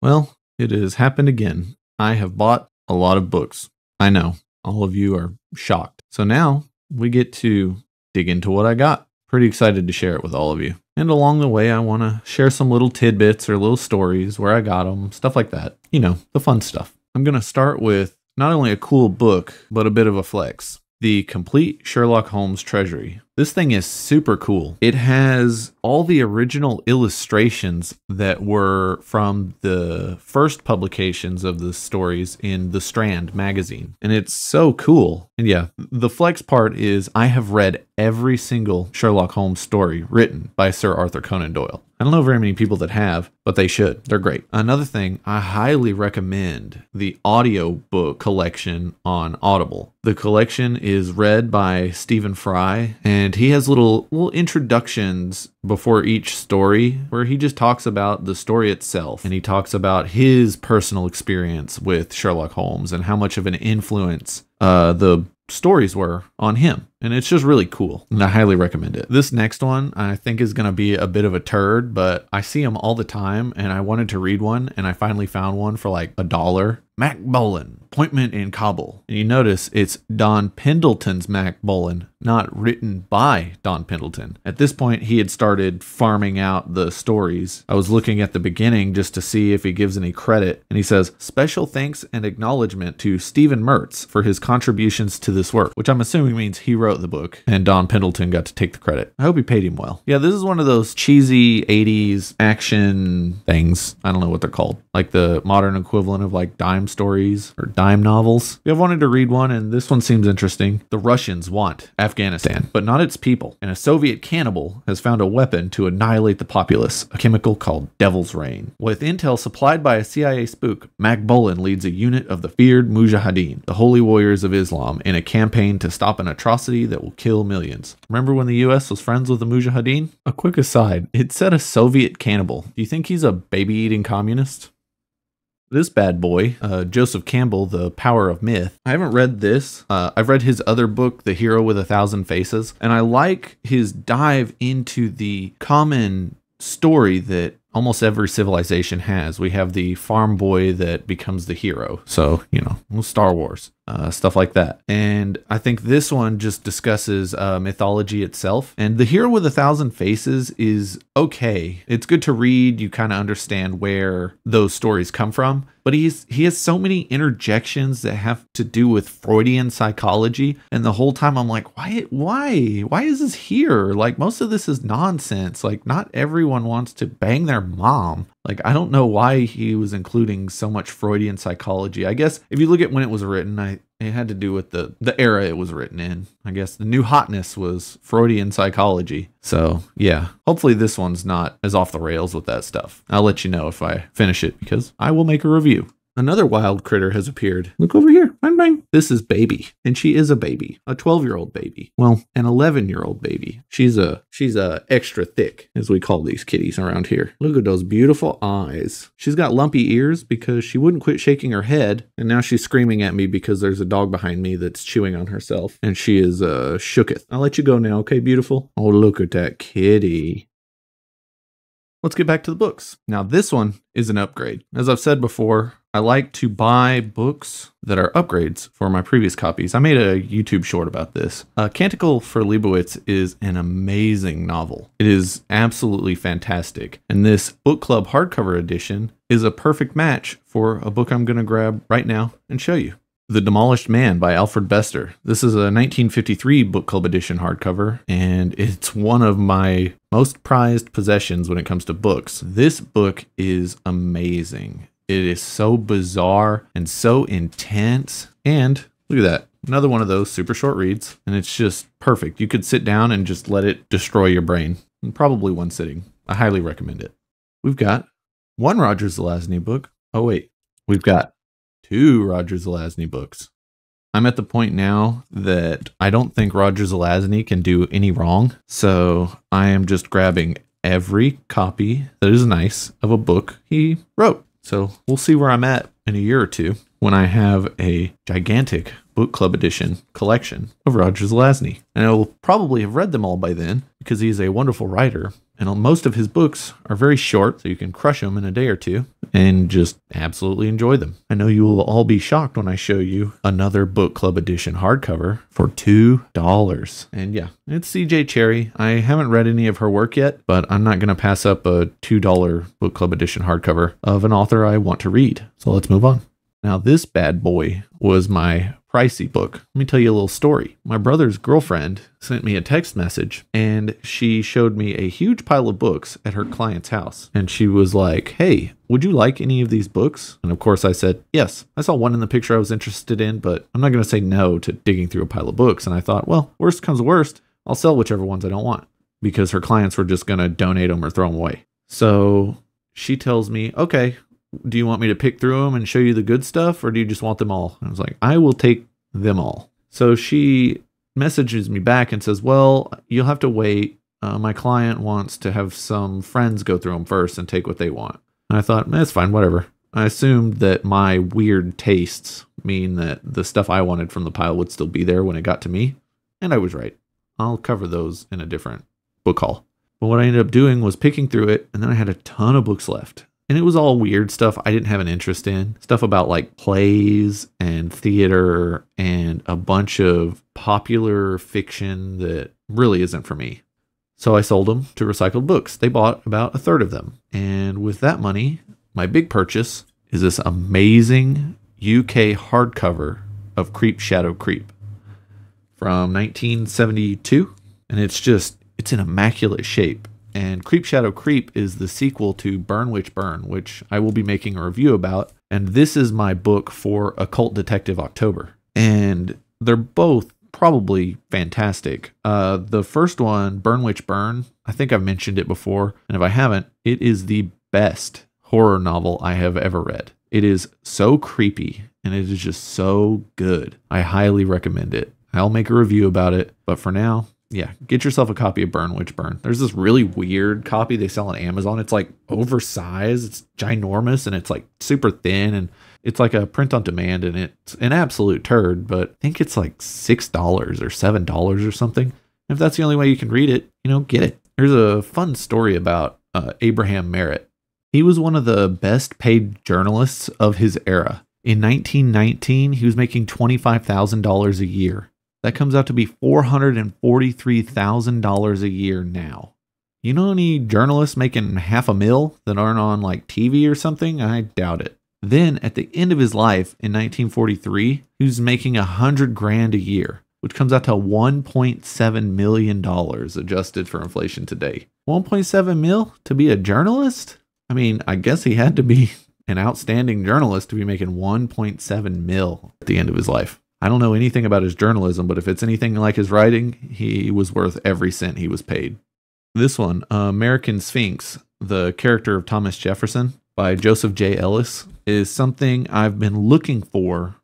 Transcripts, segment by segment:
Well, it has happened again. I have bought a lot of books. I know, all of you are shocked. So now we get to dig into what I got. Pretty excited to share it with all of you. And along the way, I want to share some little tidbits or little stories, where I got them, stuff like that. You know, the fun stuff. I'm going to start with not only a cool book, but a bit of a flex. The Complete Sherlock Holmes Treasury. This thing is super cool. It has all the original illustrations that were from the first publications of the stories in The Strand magazine. And it's so cool. And yeah, the flex part is I have read every single Sherlock Holmes story written by Sir Arthur Conan Doyle. I don't know very many people that have, but they should. They're great. Another thing, I highly recommend the audiobook collection on Audible. The collection is read by Stephen Fry, and he has little introductions before each story where he just talks about the story itself, and he talks about his personal experience with Sherlock Holmes and how much of an influence the stories were on him. And it's just really cool, and I highly recommend it. This next one I think is going to be a bit of a turd, but I see them all the time, and I wanted to read one, and I finally found one for like $1. Mac Bolan, Appointment in Kabul. And you notice it's Don Pendleton's Mac Bolan, not written by Don Pendleton. At this point, he had started farming out the stories. I was looking at the beginning just to see if he gives any credit, and he says, "Special thanks and acknowledgement to Stephen Mertz for his contributions to this work," which I'm assuming means he wrote the book, and Don Pendleton got to take the credit. I hope he paid him well. Yeah, this is one of those cheesy 80s action things. I don't know what they're called. Like the modern equivalent of like dime stories or dime novels. I've wanted to read one, and this one seems interesting. The Russians want Afghanistan, but not its people. And a Soviet cannibal has found a weapon to annihilate the populace, a chemical called Devil's Rain. With intel supplied by a CIA spook, Mac Bolan leads a unit of the feared Mujahideen, the holy warriors of Islam, in a campaign to stop an atrocity that will kill millions. Remember when the US was friends with the Mujahideen? A quick aside, it said a Soviet cannibal. Do you think he's a baby-eating communist? This bad boy, Joseph Campbell, The Power of Myth. I haven't read this. I've read his other book, The Hero with a Thousand Faces, and I like his dive into the common story that almost every civilization has. We have the farm boy that becomes the hero. So, you know, Star Wars, stuff like that. And I think this one just discusses mythology itself. And The Hero with a Thousand Faces is okay. It's good to read. You kind of understand where those stories come from. But he has so many interjections that have to do with Freudian psychology. And the whole time I'm like, why is this here? Like, most of this is nonsense. Like, not everyone wants to bang their mom. Like, I don't know why he was including so much Freudian psychology. I guess if you look at when it was written, it had to do with the era it was written in. I guess the new hotness was Freudian psychology. So yeah, hopefully this one's not as off the rails with that stuff. I'll let you know if I finish it, because I will make a review. Another wild critter has appeared. Look over here. Bang, bang. This is Baby, and she is a baby, a 12-year-old baby. Well, an 11-year-old baby. She's a extra thick, as we call these kitties around here. Look at those beautiful eyes. She's got lumpy ears because she wouldn't quit shaking her head, and now she's screaming at me because there's a dog behind me that's chewing on herself, and she is shooketh. I'll let you go now, okay, beautiful? Oh, look at that kitty. Let's get back to the books. Now, this one is an upgrade. As I've said before, I like to buy books that are upgrades for my previous copies. I made a YouTube short about this. Canticle for Leibowitz is an amazing novel. It is absolutely fantastic. And this book club hardcover edition is a perfect match for a book I'm going to grab right now and show you. The Demolished Man by Alfred Bester. This is a 1953 book club edition hardcover, and it's one of my most prized possessions when it comes to books. This book is amazing. It is so bizarre and so intense. And look at that. Another one of those super short reads. And it's just perfect. You could sit down and just let it destroy your brain. In probably one sitting. I highly recommend it. We've got one Roger Zelazny book. Oh, wait. We've got two Roger Zelazny books. I'm at the point now that I don't think Roger Zelazny can do any wrong. So I am just grabbing every copy that is nice of a book he wrote. So we'll see where I'm at in a year or two when I have a gigantic book club edition collection of Roger Zelazny. And I will probably have read them all by then because he's a wonderful writer. And most of his books are very short, so you can crush them in a day or two. and just absolutely enjoy them. I know you will all be shocked when I show you another book club edition hardcover for $2. And yeah, it's CJ Cherryh. I haven't read any of her work yet, but I'm not going to pass up a $2 book club edition hardcover of an author I want to read. So let's move on. Now, this bad boy was my pricey book. Let me tell you a little story. My brother's girlfriend sent me a text message, and she showed me a huge pile of books at her client's house. And she was like, hey, would you like any of these books? And of course I said, yes. I saw one in the picture I was interested in, but I'm not going to say no to digging through a pile of books. And I thought, well, worst comes to worst, I'll sell whichever ones I don't want, because her clients were just going to donate them or throw them away. So she tells me, okay, do you want me to pick through them and show you the good stuff, or do you just want them all? And I was like, I will take them all. So she messages me back and says, well, you'll have to wait. My client wants to have some friends go through them first and take what they want. And I thought, that's fine, whatever. I assumed that my weird tastes mean that the stuff I wanted from the pile would still be there when it got to me. And I was right. I'll cover those in a different book haul. But what I ended up doing was picking through it, and then I had a ton of books left. And it was all weird stuff I didn't have an interest in. Stuff about like plays and theater and a bunch of popular fiction that really isn't for me. So I sold them to Recycled Books. They bought about a third of them. And with that money, my big purchase is this amazing UK hardcover of Creep Shadow Creep from 1972. And it's in immaculate shape. And Creep Shadow Creep is the sequel to Burn Witch Burn, which I will be making a review about. And this is my book for Occult Detective October. And they're both probably fantastic. The first one, Burn Witch Burn, I think I've mentioned it before. And if I haven't, it is the best horror novel I have ever read. It is so creepy and it is just so good. I highly recommend it. I'll make a review about it. But for now, yeah, get yourself a copy of Burn Witch Burn. There's this really weird copy they sell on Amazon. It's like oversized, it's ginormous, and it's like super thin, and it's like a print on demand, and it's an absolute turd, but I think it's like $6 or $7 or something. If that's the only way you can read it, get it. There's a fun story about Abraham Merritt. He was one of the best paid journalists of his era. In 1919, he was making $25,000 a year. That comes out to be $443,000 a year now. You know any journalists making $500,000 that aren't on like TV or something? I doubt it. Then at the end of his life in 1943, he was making $100,000 a year, which comes out to $1.7 million adjusted for inflation today. 1.7 mil to be a journalist? I mean, I guess he had to be an outstanding journalist to be making 1.7 mil at the end of his life. I don't know anything about his journalism, but if it's anything like his writing, he was worth every cent he was paid. This one, American Sphinx, the character of Thomas Jefferson by Joseph J. Ellis, is something I've been looking for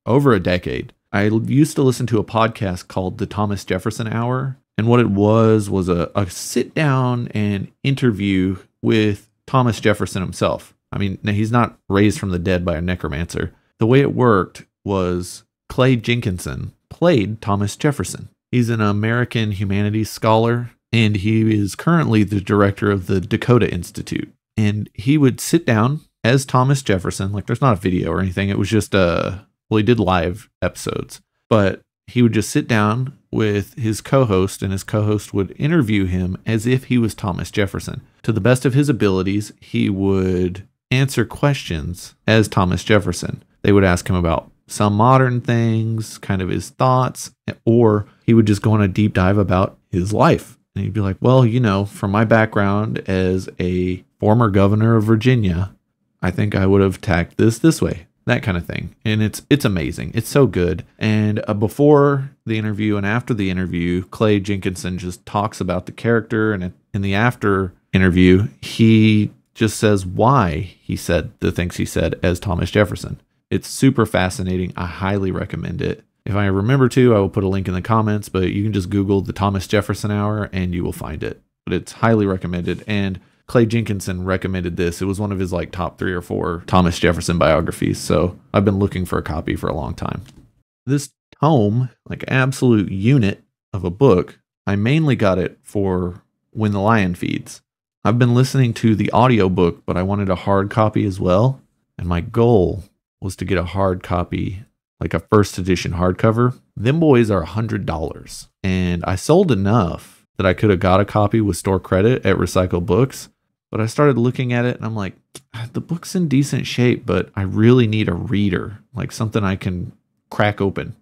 over a decade. I used to listen to a podcast called The Thomas Jefferson Hour, and what it was a sit down and interview with Thomas Jefferson himself. I mean, he's not raised from the dead by a necromancer. The way it worked was Clay Jenkinson played Thomas Jefferson. He's an American humanities scholar, and he is currently the director of the Dakota Institute. And he would sit down as Thomas Jefferson. Like, there's not a video or anything. It was just he did live episodes. But he would just sit down with his co-host, and his co-host would interview him as if he was Thomas Jefferson. To the best of his abilities, he would answer questions as Thomas Jefferson. They would ask him about some modern things, kind of his thoughts, or he would just go on a deep dive about his life. And he'd be like, well, from my background as a former governor of Virginia, I think I would have tacked this way, that kind of thing. And it's amazing. It's so good. And before the interview and after the interview, Clay Jenkinson just talks about the character. And in the after interview, he just says why he said the things he said as Thomas Jefferson. It's super fascinating. I highly recommend it. If I remember to, I will put a link in the comments, but you can just Google the Thomas Jefferson Hour and you will find it. But it's highly recommended. And Clay Jenkinson recommended this. It was one of his like top 3 or 4 Thomas Jefferson biographies. So I've been looking for a copy for a long time. This tome, like absolute unit of a book, I mainly got it for When the Lion Feeds. I've been listening to the audiobook, but I wanted a hard copy as well. And my goal was to get a hard copy, like a first edition hardcover. Them boys are $100. And I sold enough that I could have got a copy with store credit at Recycle Books. But I started looking at it and I'm like, the book's in decent shape, but I really need a reader, like something I can crack open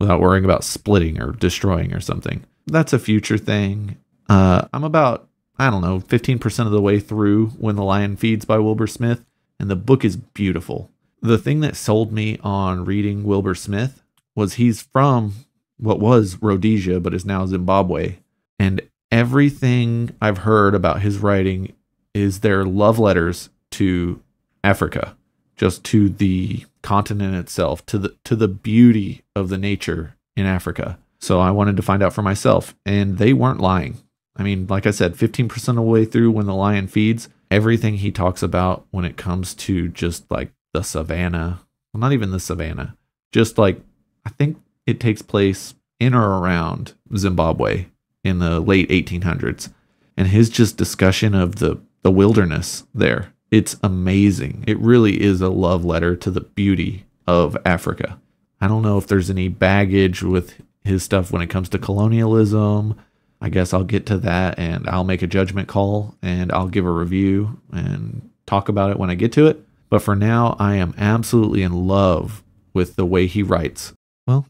without worrying about splitting or destroying or something. That's a future thing. I'm about, I don't know, 15% of the way through When the Lion Feeds by Wilbur Smith, and the book is beautiful. The thing that sold me on reading Wilbur Smith was he's from what was Rhodesia, but is now Zimbabwe. And everything I've heard about his writing is their love letters to Africa, just to the continent itself, to the beauty of the nature in Africa. So I wanted to find out for myself, and they weren't lying. I mean, like I said, 15% of the way through When the Lion Feeds, everything he talks about when it comes to just like the savannah, well, not even the savannah, just like, I think it takes place in or around Zimbabwe in the late 1800s. And his just discussion of the wilderness there, it's amazing. It really is a love letter to the beauty of Africa. I don't know if there's any baggage with his stuff when it comes to colonialism. I guess I'll get to that and I'll make a judgment call and I'll give a review and talk about it when I get to it. But for now, I am absolutely in love with the way he writes. Well,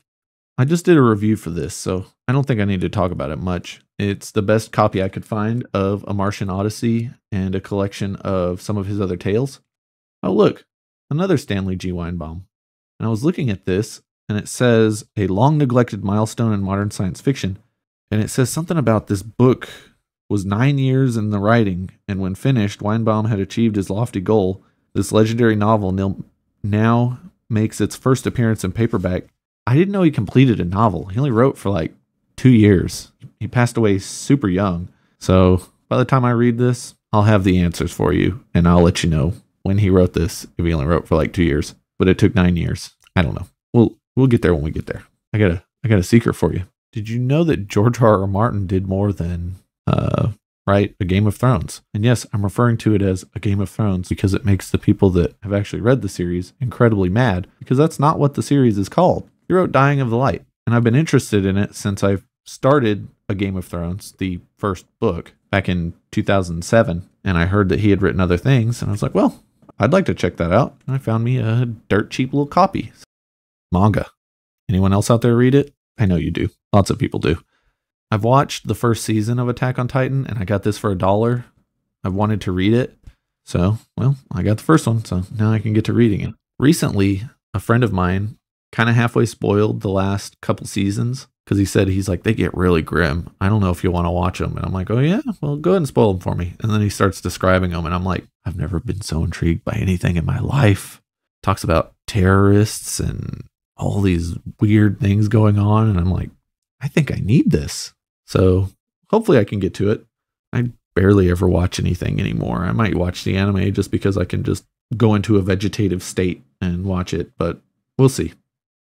I just did a review for this, so I don't think I need to talk about it much. It's the best copy I could find of A Martian Odyssey and a collection of some of his other tales. Oh, look, another Stanley G. Weinbaum. And I was looking at this, and it says, a long neglected milestone in modern science fiction. And it says something about this book was 9 years in the writing, and when finished, Weinbaum had achieved his lofty goal. This legendary novel now makes its first appearance in paperback. I didn't know he completed a novel. He only wrote for like 2 years. He passed away super young. So by the time I read this, I'll have the answers for you, and I'll let you know when he wrote this, if he only wrote for like 2 years. But it took 9 years. I don't know. We'll get there when we get there. I got a secret for you. Did you know that George R. R. Martin did more than write A Game of Thrones? And yes, I'm referring to it as A Game of Thrones because it makes the people that have actually read the series incredibly mad, because that's not what the series is called. He wrote Dying of the Light, and I've been interested in it since I started A Game of Thrones, the first book, back in 2007, and I heard that he had written other things, and I was like, well, I'd like to check that out. And I found me a dirt cheap little copy. Manga. Anyone else out there read it? I know you do. Lots of people do. I've watched the first season of Attack on Titan, and I got this for $1. I've wanted to read it. So, well, I got the first one, so now I can get to reading it. Recently, a friend of mine kind of halfway spoiled the last couple seasons because he said, he's like, they get really grim. I don't know if you want to watch them. And I'm like, oh yeah, well, go ahead and spoil them for me. And then he starts describing them, and I'm like, I've never been so intrigued by anything in my life. Talks about terrorists and all these weird things going on. And I'm like, I think I need this. So hopefully I can get to it. I barely ever watch anything anymore. I might watch the anime just because I can just go into a vegetative state and watch it, but we'll see.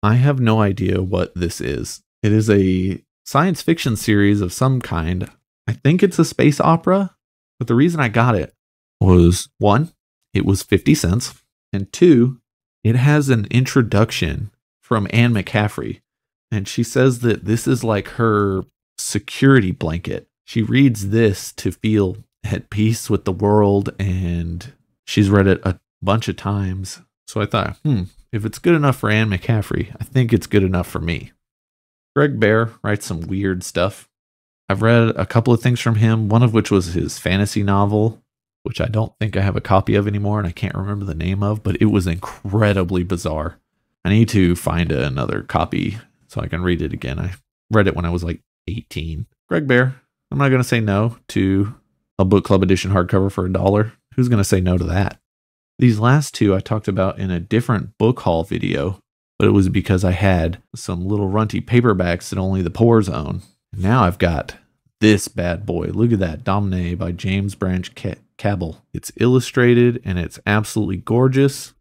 I have no idea what this is. It is a science fiction series of some kind. I think it's a space opera, but the reason I got it was, one, it was 50 cents, and two, it has an introduction from Anne McCaffrey, and she says that this is like her security blanket. She reads this to feel at peace with the world, and she's read it a bunch of times. So I thought, if it's good enough for Anne McCaffrey, I think it's good enough for me. Greg Bear writes some weird stuff. I've read a couple of things from him, one of which was his fantasy novel, which I don't think I have a copy of anymore, and I can't remember the name of, but it was incredibly bizarre. I need to find another copy so I can read it again. I read it when I was like 18. Greg Bear, I'm not going to say no to a book club edition hardcover for $1. Who's going to say no to that? These last two I talked about in a different book haul video, but it was because I had some little runty paperbacks that only the poors own. And now I've got this bad boy. Look at that, Domine by James Branch Cabell. It's illustrated and it's absolutely gorgeous.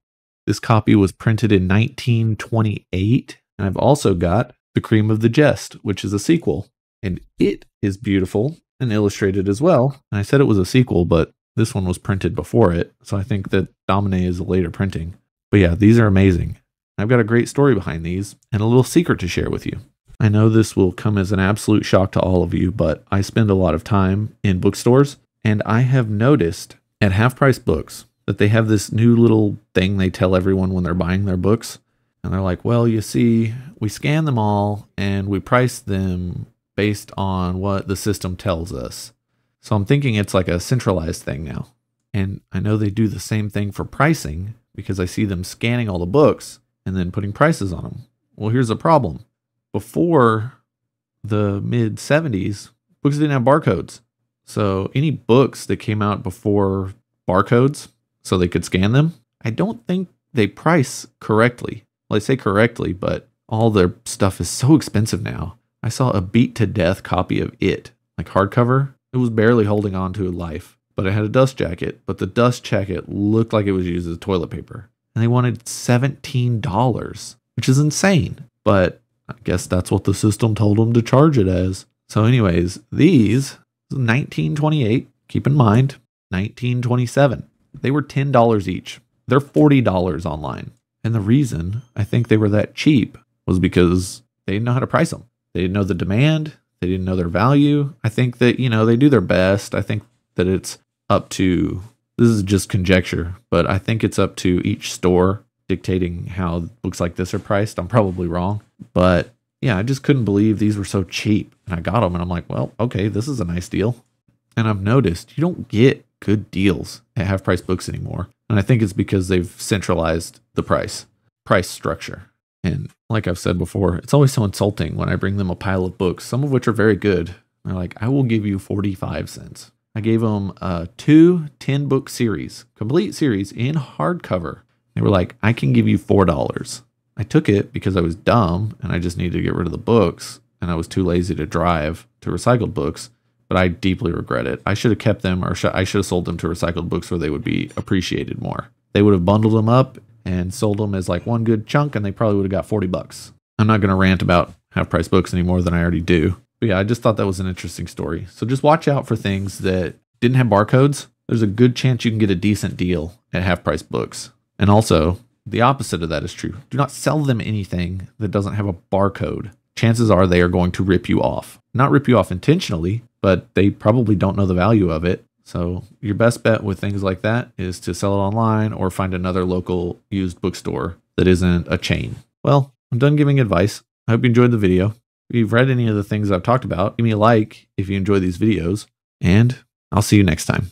This copy was printed in 1928. And I've also got The Cream of the Jest, which is a sequel. And it is beautiful. and illustrated as well. And I said it was a sequel, but this one was printed before it. So I think that Domine is a later printing. But yeah, these are amazing. I've got a great story behind these and a little secret to share with you. I know this will come as an absolute shock to all of you, but I spend a lot of time in bookstores, and I have noticed at Half Price Books that they have this new little thing they tell everyone when they're buying their books. And they're like, well, you see, we scan them all and we price them based on what the system tells us. So I'm thinking it's like a centralized thing now. And I know they do the same thing for pricing because I see them scanning all the books and then putting prices on them. Well, here's the problem. Before the mid 70s, books didn't have barcodes. So any books that came out before barcodes, so they could scan them, I don't think they price correctly. Well, they say correctly, but all their stuff is so expensive now. I saw a beat to death copy of It, like hardcover. It was barely holding on to life, but it had a dust jacket, but the dust jacket looked like it was used as toilet paper. And they wanted $17, which is insane. But I guess that's what the system told them to charge it as. So anyways, these, $19.28, keep in mind, $19.27. They were $10 each. They're $40 online. And the reason I think they were that cheap was because they didn't know how to price them. They didn't know the demand. They didn't know their value. I think that, they do their best. I think that it's up to, this is just conjecture, but I think it's up to each store dictating how books like this are priced. I'm probably wrong. But yeah, I just couldn't believe these were so cheap. And I got them and I'm like, well, okay, this is a nice deal. And I've noticed you don't get good deals at Half Price Books anymore. And I think it's because they've centralized the price structure. And like I've said before, it's always so insulting when I bring them a pile of books, some of which are very good. They're like, I will give you 45 cents. I gave them 2 10-book series, complete series in hardcover. They were like, I can give you $4. I took it because I was dumb and I just needed to get rid of the books. And I was too lazy to drive to recycled books. But I deeply regret it. I should have kept them, or I should have sold them to recycled books where they would be appreciated more. They would have bundled them up and sold them as like one good chunk, and they probably would have got $40. I'm not going to rant about Half Price Books any more than I already do. But yeah, I just thought that was an interesting story. So just watch out for things that didn't have barcodes. There's a good chance you can get a decent deal at Half Price Books. And also, the opposite of that is true. Do not sell them anything that doesn't have a barcode. Chances are they are going to rip you off. Not rip you off intentionally, but they probably don't know the value of it. So your best bet with things like that is to sell it online or find another local used bookstore that isn't a chain. Well, I'm done giving advice. I hope you enjoyed the video. If you've read any of the things I've talked about, give me a like if you enjoy these videos, and I'll see you next time.